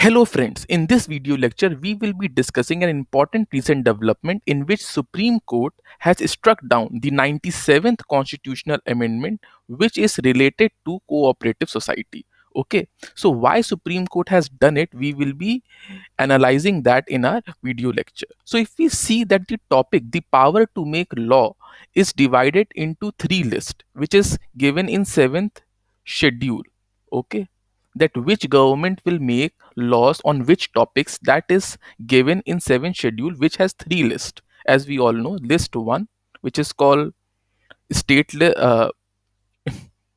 Hello friends, in this video lecture we will be discussing an important recent development in which Supreme Court has struck down the 97th constitutional amendment which is related to cooperative society. Okay, so why Supreme Court has done it, we will be analyzing that in our video lecture. So if we see that the topic, the power to make law, is divided into three lists which is given in 7th schedule. Okay, that which government will make laws on which topics, that is given in 7th schedule, which has three lists. As we all know, list 1 which is called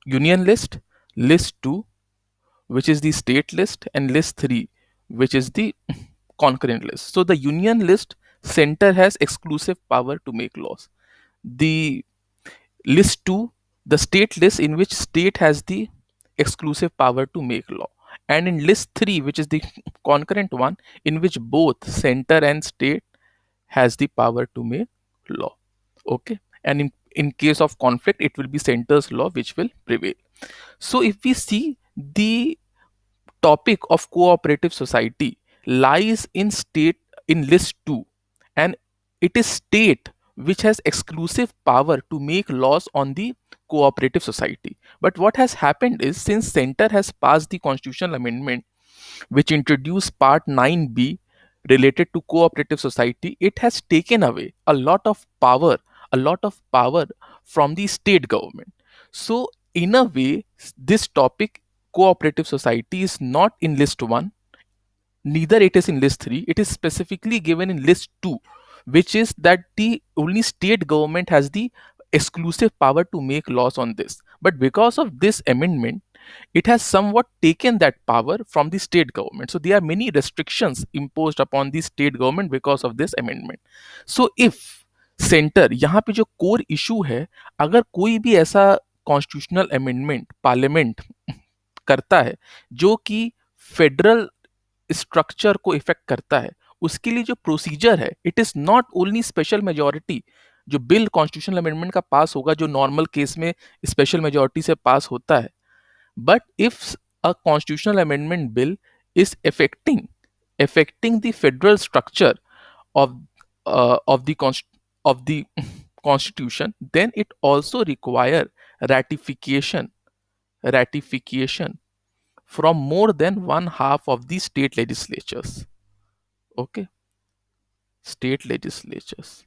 union list, list 2 which is the state list, and list 3 which is the concurrent list. So the union list, center has exclusive power to make laws. The list 2, the state list, in which state has the exclusive power to make law. And in list 3, which is the concurrent one, in which both center and state has the power to make law. Okay, and in case of conflict, it will be center's law which will prevail. So if we see, the topic of cooperative society lies in state in list 2, and it is state which has exclusive power to make laws on the cooperative society. But what has happened is, since center has passed the constitutional amendment which introduced part 9b related to cooperative society, it has taken away a lot of power from the state government. So in a way, this topic, cooperative society, is not in list 1, neither it is in list 3. It is specifically given in list 2, which is that the only state government has the exclusive power to make laws on this. But because of this amendment, it has somewhat taken that power from the state government. So there are many restrictions imposed upon the state government because of this amendment. So if center, यहाँ पे जो core issue है, अगर कोई भी ऐसा constitutional amendment parliament करता है जो कि फेडरल स्ट्रक्चर को इफेक्ट करता है, उसके लिए जो प्रोसीजर है, it is not only special majority, जो बिल कॉन्स्टिट्यूशनल अमेंडमेंट का पास होगा, जो नॉर्मल केस में स्पेशल मेजोरिटी से पास होता है, but if a constitutional amendment bill is affecting the federal structure of of the constitution, then it also require ratification from more than one half of the state legislatures. Okay, state legislatures.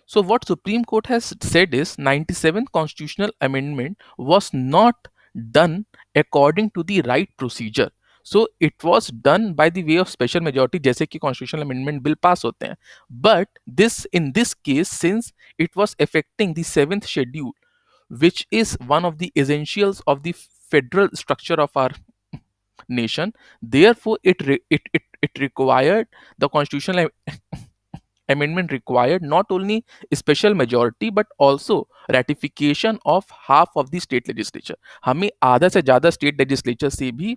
So what Supreme Court has said is 97th constitutional amendment was not done according to the right procedure. So it was done by the way of special majority, जैसे कि constitutional amendment bill pass होते हैं. But in this case, since it was affecting the 7th schedule, which is one of the essentials of the federal structure of our nation, therefore it required, the constitutional amendment required not only a special majority but also ratification of half of the state legislature. हमें आधा से ज्यादा state legislature से भी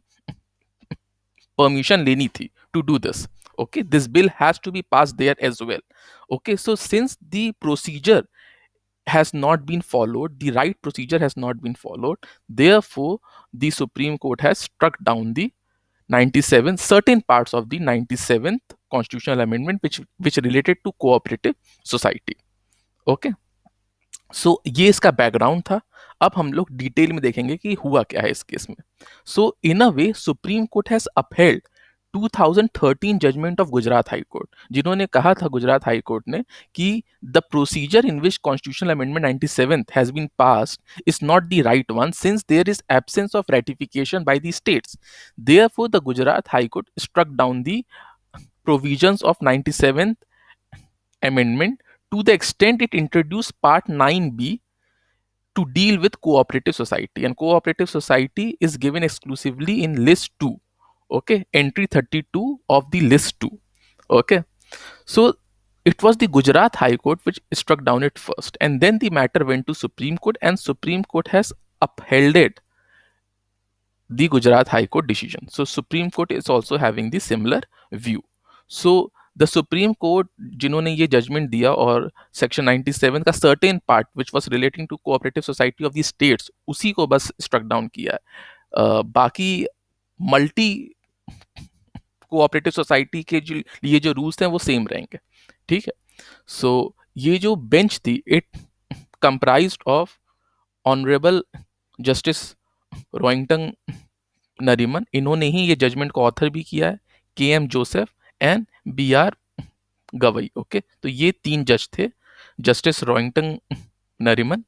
permission लेनी थी to do this. Okay, this bill has to be passed there as well. Okay, so since the procedure has not been followed, the right procedure has not been followed, therefore the Supreme Court has struck down the 97 certain parts of the 97th constitutional amendment which related to cooperative society. Okay, so ये इसका background था. अब हम लोग detail में देखेंगे कि हुआ क्या है इस केस में. So in a way, supreme court has upheld 2013 judgement of Gujarat high court, जिन्होंने कहा था गुजरात हाई कोर्ट ने कि the procedure in which constitutional amendment 97th has been passed is not the right one, since there is absence of ratification by the states. Therefore the Gujarat high court struck down the provisions of 97th amendment to the extent it introduced part 9b to deal with cooperative society, and cooperative society is given exclusively in list 2. Okay, entry 32 of the list 2. Okay, so it was the Gujarat High Court which struck down it first, and then the matter went to Supreme Court, and Supreme Court has upheld the Gujarat High Court decision. So Supreme Court is also having the similar view. So the Supreme Court जिन्होंने ये judgement दिया और section 97 का certain part which was relating to cooperative society of the states, उसी को बस struck down किया है. बाकी मल्टी कोऑपरेटिव सोसाइटी के जो लिए जो रूल्स हैं वो सेम रहेंगे, ठीक है। सो ये जो बेंच थी it comprised of honourable justice Rohinton Nariman, इन्होंने ही ये जजमेंट को ऑथर भी किया है, K M Joseph and B R Gavai. Okay, तो ये 3 जज थे, justice Rohinton Nariman,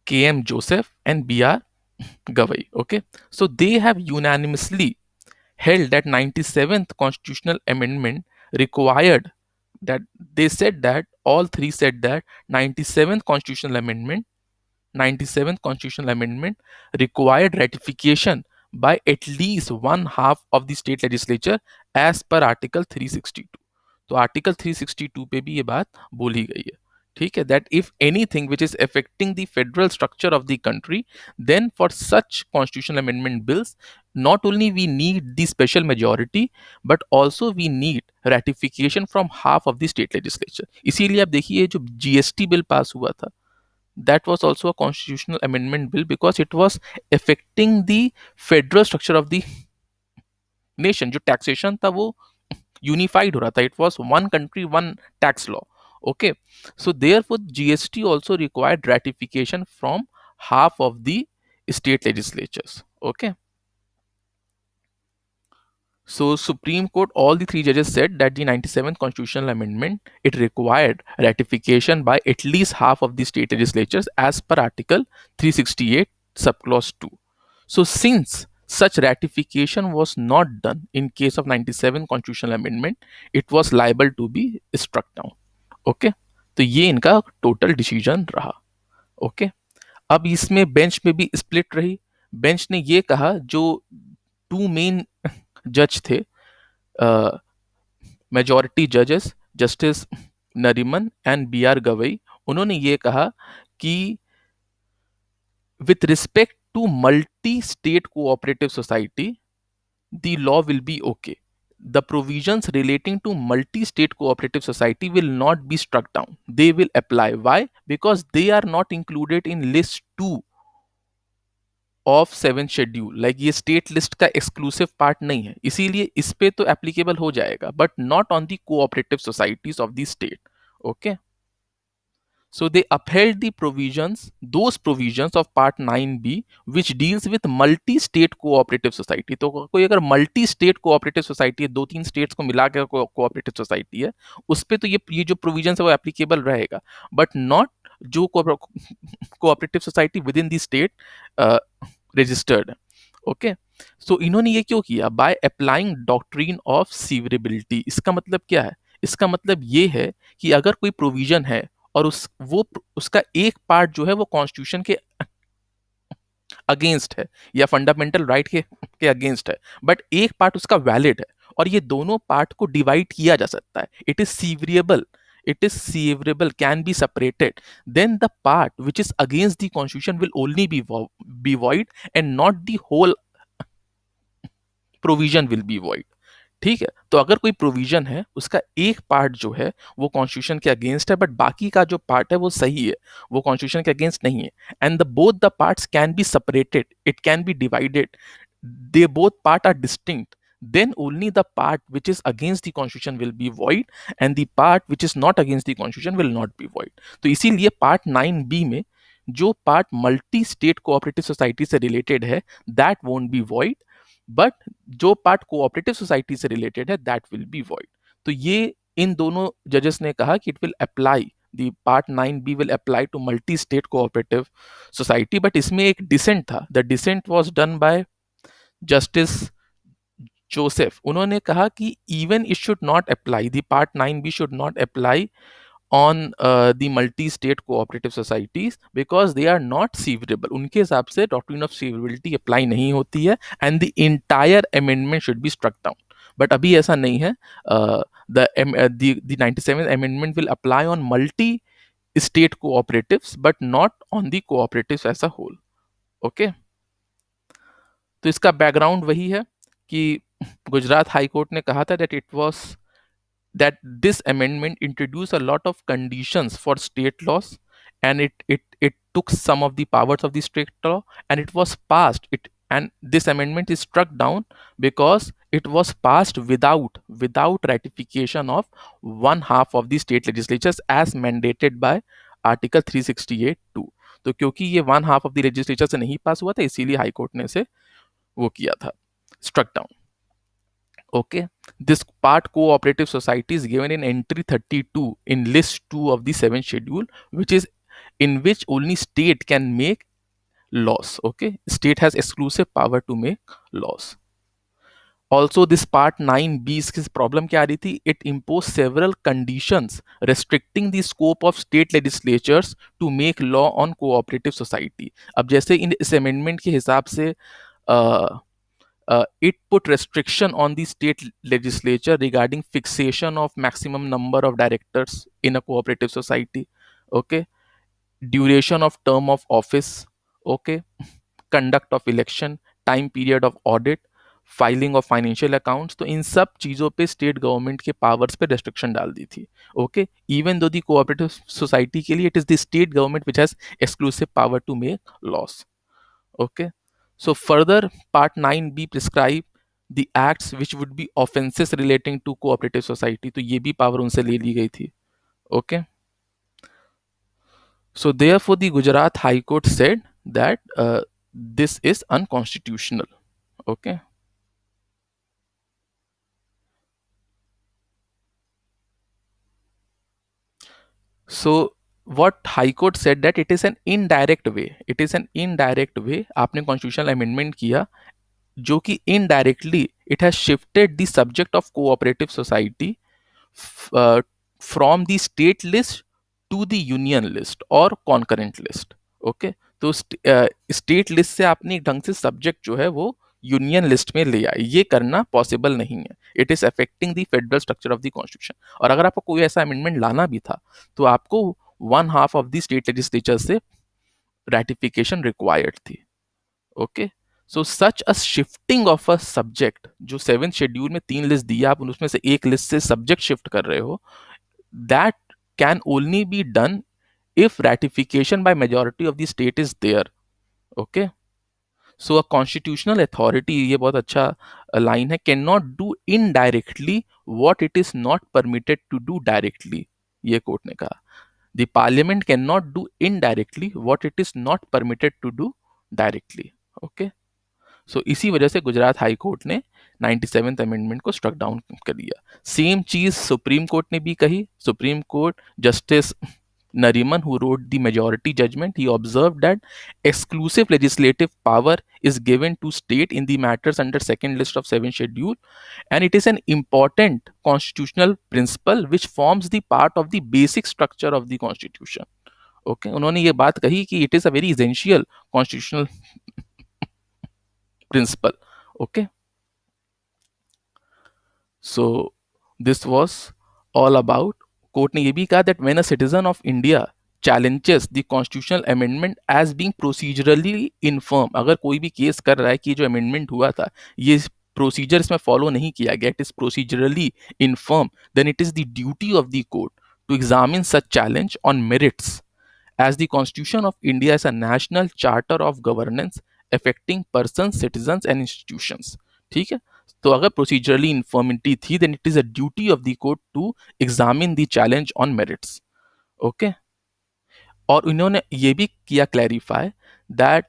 K M Joseph and B R Gavai. Okay, so they have unanimously held that 97th constitutional amendment required that they said that all three said that 97th constitutional amendment 97th constitutional amendment required ratification by at least one half of the state legislature as per article 362। तो article 362 पे भी ये बात बोली गई है, ठीक है, that if anything which is affecting the federal structure of the country then for such constitutional amendment bills not only we need the special majority but also we need ratification from half of the state legislature। इसीलिए आप देखिए जो GST bill pass हुआ था that was also a constitutional amendment bill because it was affecting the federal structure of the nation। जो taxation था वो unified हो रहा था, it was one country one tax law. Okay, so therefore GST also required ratification from half of the state legislatures. Okay, so Supreme Court, all the 3 judges said that the 97th constitutional amendment it required ratification by at least half of the state legislatures as per article 368 subclause 2। so since such ratification was not done in case of 97 constitutional amendment it was liable to be struck down। okay, तो ये इनका total decision रहा। Okay, अब इसमें bench में भी split रही। Bench ने ये कहा, जो 2 मेन जज थे, मेजॉरिटी जजेस justice Nariman and B R Gavai, उन्होंने ये कहा कि with respect to multi state cooperative society the law will be okay, the provisions relating to multi-state cooperative society will not be struck down, they will apply। why? because they are not included in list 2 of 7 schedule, like ये state list का exclusive part नहीं है, इसीलिए इस पे तो applicable हो जाएगा but not on the cooperative societies of the state. Okay, so they upheld the provisions, those provisions of part 9b which deals with multi state cooperative society। तो कोई अगर मल्टी स्टेट कोऑपरेटिव सोसाइटी है, 2-3 states को मिला के cooperative society है, उस पे तो ये जो प्रोविजंस है वो एप्लीकेबल रहेगा, बट नॉट जो cooperative society within the state registered. Okay, so इन्होंने ये क्यों किया? By applying doctrine of severability. इसका मतलब क्या है? इसका मतलब ये है कि अगर कोई प्रोविजन है और उसका एक पार्ट जो है वो कॉन्स्टिट्यूशन के अगेंस्ट है या फंडामेंटल राइट के अगेंस्ट है, बट एक पार्ट उसका वैलिड है और ये दोनों पार्ट को डिवाइड किया जा सकता है, it is severable, it is severable, can be separated, then the part which is against the constitution will only be void and not the whole provision will be void। ठीक है, तो अगर कोई प्रोविजन है उसका एक पार्ट जो है वो कॉन्स्टिट्यूशन के अगेंस्ट है बट बाकी का जो पार्ट है वो सही है, वो कॉन्स्टिट्यूशन के अगेंस्ट नहीं है, and the both the parts can be separated, it can be divided, they both part are distinct, then only the part which is against the constitution will be void and the part which is not against the constitution will not be void। तो इसीलिए part 9b में जो part multi state cooperative society से related है that won't be void, but जो part cooperative society से related है that will be void। तो ये इन दोनों जजेस ने कहा कि it will apply, the part 9b will apply to multi state cooperative society, but इसमें एक डिसेंट था, the dissent was done by justice Joseph. उन्होंने कहा कि even it should not apply, the part 9b should not apply on the multi-state cooperative societies because they are not severable। उनके हिसाब से doctrine of severability apply नहीं होती है and the entire amendment should be struck down। But अभी ऐसा नहीं है, the 97th amendment will apply on multi-state cooperatives but not on the cooperatives as a whole। Okay, तो इसका बैकग्राउंड वही है कि गुजरात हाई कोर्ट ने कहा था that this amendment introduced a lot of conditions for state laws and it took some of the powers of the state law and it was passed, and this amendment is struck down because it was passed without ratification of one half of the state legislatures as mandated by article 368(2). तो क्योंकि ये one half of the legislature से नहीं पास हुआ था, इसीलिए high court ने इसे वो किया था, struck down. Okay, this part cooperative society is given in entry 32 in list 2 of the 7th schedule, which is in which only state can make laws. Okay, state has exclusive power to make laws. Also, this part 9b, इसकी problem क्या आ रही थी? It imposed several conditions restricting the scope of state legislatures to make law on cooperative society. अब जैसे इन इस amendment के हिसाब से it put restriction on the state legislature regarding fixation of maximum number of directors in a cooperative society. Okay, duration of term of office. Okay, conduct of election, time period of audit, filing of financial accounts. तो इन सब चीज़ों पे state government के powers पे restriction डाल दी थी। Okay, even though दी cooperative society के लिए it is the state government which has exclusive power to make laws. Okay, so further part 9b prescribe the acts which would be offences relating to cooperative society, तो ये भी power उनसे ले ली गई थी। Okay, so therefore the Gujarat High Court said that this is unconstitutional. Okay, so what High Court said that it is an indirect way, it is an indirect way आपने constitutional amendment किया जो कि indirectly it has shifted the subject of cooperative society from the state list to the union list or concurrent list. Okay, तो state list से आपने एक ढंग से सब्जेक्ट जो है वो यूनियन लिस्ट में ले आए, ये करना पॉसिबल नहीं है। It is affecting the federal structure of the constitution. और अगर आपको कोई ऐसा अमेंडमेंट लाना भी था तो आपको one half of the state legislature से रेटिफिकेशन रिक्वायर्ड थी। Okay, so such a shifting of a subject, जो 7th शेड्यूल में 3 लिस्ट दिया, आप उसमें से एक लिस्ट से सब्जेक्ट शिफ्ट कर रहे हो, that can only be done if ratification by majority of the state is there. Okay, so a constitutional authority, ये बहुत अच्छा line है, cannot do indirectly what it is not permitted to do directly, ये court ने कहा। the parliament cannot do indirectly what it is not permitted to do directly. okay, सो इसी वजह से गुजरात हाई कोर्ट ने 97th अमेंडमेंट को struck down कर दिया। सेम चीज सुप्रीम कोर्ट ने भी कही। Supreme court justice Nariman, who wrote the majority judgment, he observed that exclusive legislative power is given to state in the matters under second list of 7th schedule, and it is an important constitutional principle which forms the part of the basic structure of the constitution. Okay, उन्होंने ये बात कही कि it is a very essential constitutional principle. Okay, so this was all about, court ने ये भी कहा that when a citizen of India challenges the constitutional amendment as being procedurally infirm, अगर कोई भी केस कर रहा है कि जो अमेंडमेंट हुआ था ये प्रोसीजर इसमें फॉलो नहीं किया गया, it is procedurally infirm, then it is the duty of the court to examine such challenge on merits, as the Constitution of India is a national charter of governance affecting persons, citizens and institutions. ठीक है, तो अगर procedurally infirmity थी then it is a duty of the court to examine the challenge on merits. Okay, और इन्होंने ये भी किया clarify that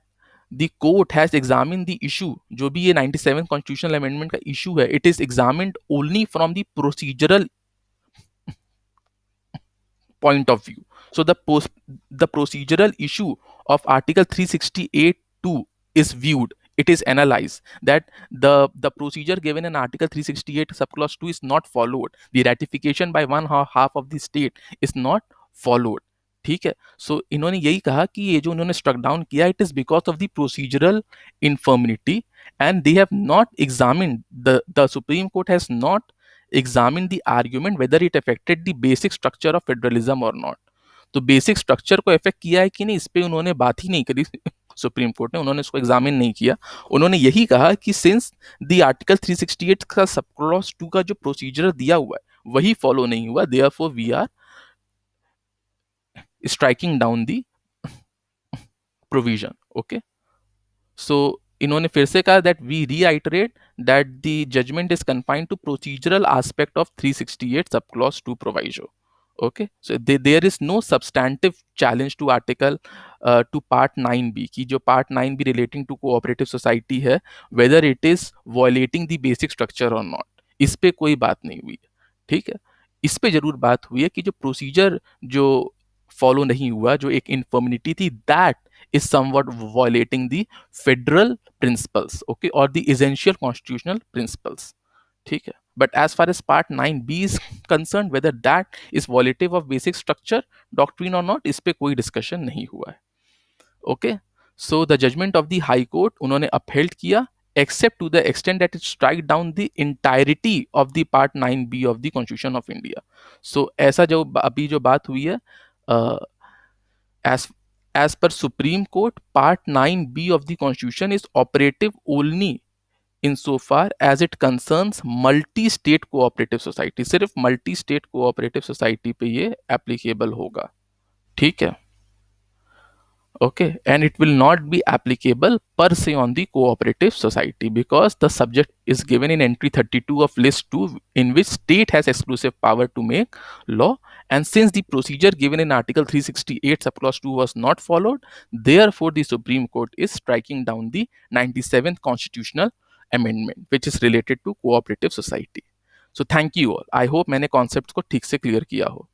the court has examine the issue, जो भी ये 97 कॉन्स्टिट्यूशनल अमेंडमेंट का इशू है, it is examined only from the procedural point of view. So the procedural issue of Article 368(2) is viewed. It is analyzed that the procedure given in Article 368 subclause 2 is not followed. The ratification by one half of the state is not followed. ठीक है, सो इन्होंने यही कहा कि ये जो उन्होंने struck down किया it is because of the procedural infirmity and they have not examined, the supreme court has not examine the argument whether it affected the basic structure of federalism or not. तो basic structure को effect किया है कि नहीं, इस पे उन्होंने बात ही नहीं करी सुप्रीम कोर्ट ने, उन्होंने इसको एग्जामिन नहीं किया। उन्होंने यही कहा कि सिंस द आर्टिकल 368 का सब क्लॉज 2 का जो प्रोसीजर दिया हुआ है वही फॉलो नहीं हुआ, therefore we are striking down the provision. Okay, so इन्होंने फिर से कहा that we reiterate that the judgement is confined to procedural aspect of 368 sub clause 2 proviso. Okay, so there is no substantive challenge to article to part 9b की जो part 9b relating to cooperative society है, whether it is violating the basic structure or not. इस पे कोई बात नहीं हुई है. ठीक है, इस पे जरूर बात हुई है कि जो प्रोसीजर जो फॉलो नहीं हुआ, जो एक इनफर्मिनिटी थी, that is somewhat violating the federal principles, okay, or the essential constitutional principles. ठीक है, but as far as part 9b is concerned, whether that is violative of basic structure doctrine or not, इस पे कोई discussion नहीं हुआ है. Okay, so the judgment of the high court उन्होंने upheld किया, except to the extent that it strike down the entirety of the part 9b of the constitution of India. So ऐसा जो अभी जो बात हुई है, as per Supreme Court, part 9b of the constitution is operative only insofar as it concerns multi state cooperative society. सिर्फ multi state cooperative society पे ये एप्लीकेबल होगा. ठीक है, okay, and it will not be applicable per se on the cooperative society because the subject is given in entry 32 of list 2, in which state has exclusive power to make law, and since the procedure given in article 368 subclause 2 was not followed, therefore the Supreme Court is striking down the 97th constitutional amendment which is related to cooperative society. So thank you all. I hope मैंने concepts को ठीक से clear किया हो.